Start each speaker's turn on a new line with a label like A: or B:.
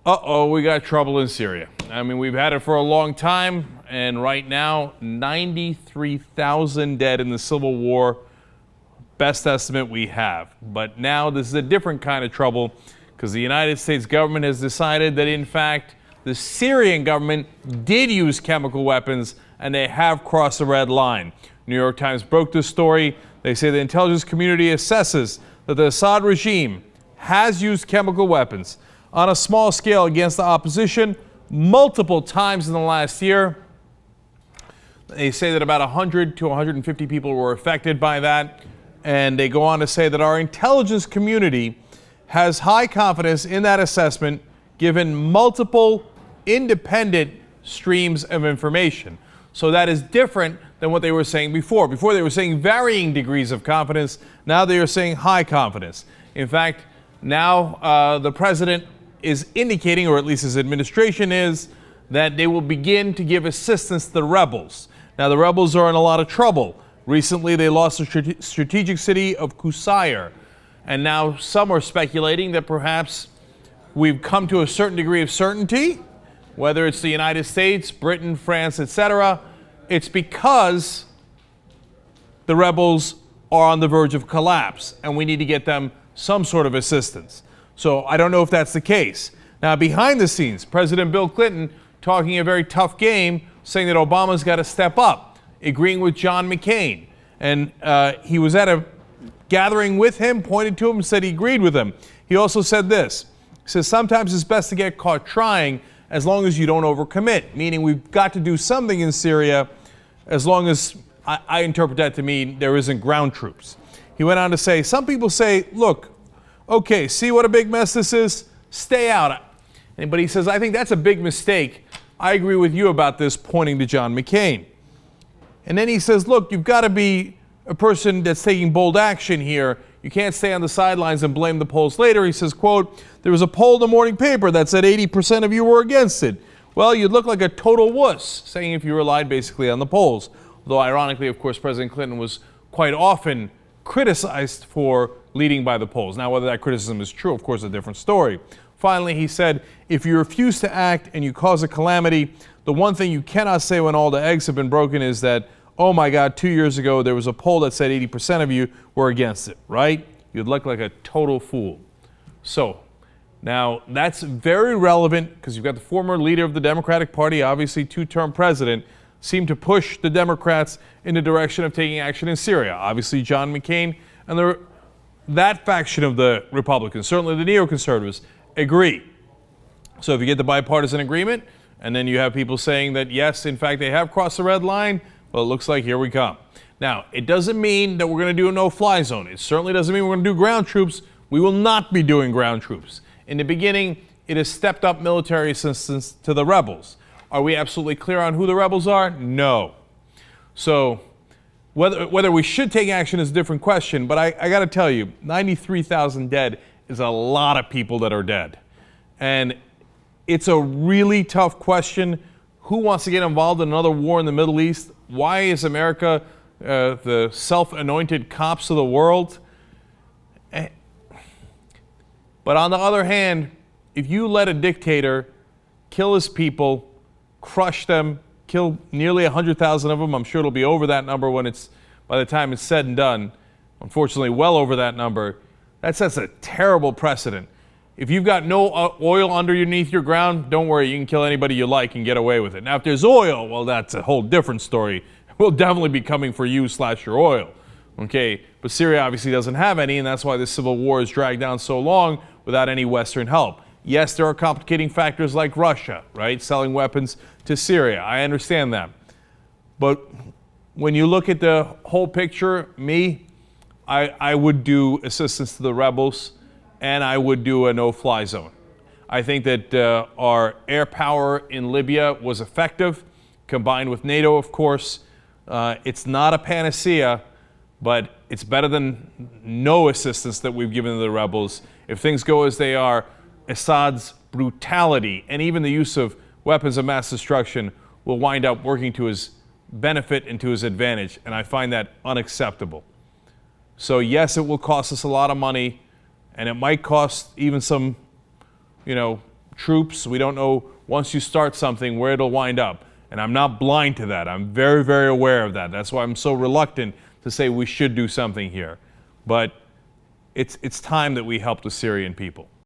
A: Uh-oh, we got trouble in Syria. I mean, we've had it for a long time, and right now, 93,000 dead in the civil war, best estimate we have. But now this is a different kind of trouble because the United States government has decided that, in fact, the Syrian government did use chemical weapons and they have crossed the red line. New York Times broke this story. They say the intelligence community assesses that the Assad regime has used chemical weapons on a small scale against the opposition multiple times in the last year. They say that about 100 to 150 people were affected by that. And they go on to say that our intelligence community has high confidence in that assessment given multiple independent streams of information. So that is different than what they were saying before. Before they were saying varying degrees of confidence. Now they are saying high confidence. In fact, now the president is indicating, or at least his administration is, that they will begin to give assistance to the rebels. Now the rebels are in a lot of trouble. Recently they lost the strategic city of Qusair, and now some are speculating that perhaps we've come to a certain degree of certainty, whether it's the United States, Britain, France, etc. It's because the rebels are on the verge of collapse, and we need to get them some sort of assistance. So I don't know if that's the case. Now, behind the scenes, President Bill Clinton talking a very tough game, saying that Obama's got to step up, agreeing with John McCain. And he was at a gathering with him, pointed to him, and said he agreed with him. He also said this. He says, sometimes it's best to get caught trying as long as you don't overcommit, meaning we've got to do something in Syria as long as, I interpret that to mean there isn't ground troops. He went on to say, some people say, look, okay, see what a big mess this is? Stay out. But he says, I think that's a big mistake. I agree with you about this, pointing to John McCain. And then he says, look, you've got to be a person that's taking bold action here. You can't stay on the sidelines and blame the polls later. He says, quote, there was a poll in the morning paper that said 80% of you were against it. Well, you'd look like a total wuss, saying if you relied basically on the polls. Although ironically, of course, President Clinton was quite often criticized for leading by the polls. Now, whether that criticism is true, of course, is a different story. Finally, he said, if you refuse to act and you cause a calamity, the one thing you cannot say when all the eggs have been broken is that, oh my God, 2 years ago, there was a poll that said 80% of you were against it, right? You'd look like a total fool. So, now that's very relevant because you've got the former leader of the Democratic Party, obviously two-term president, seemed to push the Democrats in the direction of taking action in Syria. Obviously, John McCain and that faction of the Republicans, certainly the neoconservatives, agree. So if you get the bipartisan agreement, and then you have people saying that, yes, in fact, they have crossed the red line, well, it looks like here we come. Now, it doesn't mean that we're going to do a no-fly zone. It certainly doesn't mean we're going to do ground troops. We will not be doing ground troops. In the beginning, it has stepped up military assistance to the rebels. Are we absolutely clear on who the rebels are? No. So whether we should take action is a different question, but I got to tell you, 93,000 dead is a lot of people that are dead. And it's a really tough question. Who wants to get involved in another war in the Middle East? Why is America the self-anointed cops of the world? But on the other hand, if you let a dictator kill his people, crush them, kill nearly 100,000 of them, I'm sure it'll be over that number by the time it's said and done, unfortunately well over that number, that sets a terrible precedent. If you've got no oil underneath your ground, don't worry, you can kill anybody you like and get away with it. Now, if there's oil, well, that's a whole different story. We'll definitely be coming for you / your oil. Okay, but Syria obviously doesn't have any, and that's why this civil war is dragged down so long without any Western help. Yes, there are complicating factors like Russia, right, selling weapons to Syria. I understand that. But when you look at the whole picture, I would do assistance to the rebels, and I would do a no-fly zone. I think that our air power in Libya was effective, combined with NATO, of course. It's not a panacea, but it's better than no assistance that we've given to the rebels. If things go as they are, Assad's brutality and even the use of weapons of mass destruction will wind up working to his benefit and to his advantage, and I find that unacceptable. So yes, it will cost us a lot of money, and it might cost even some, troops. We don't know once you start something where it'll wind up. And I'm not blind to that. I'm very, very aware of that. That's why I'm so reluctant to say we should do something here. But it's time that we help the Syrian people.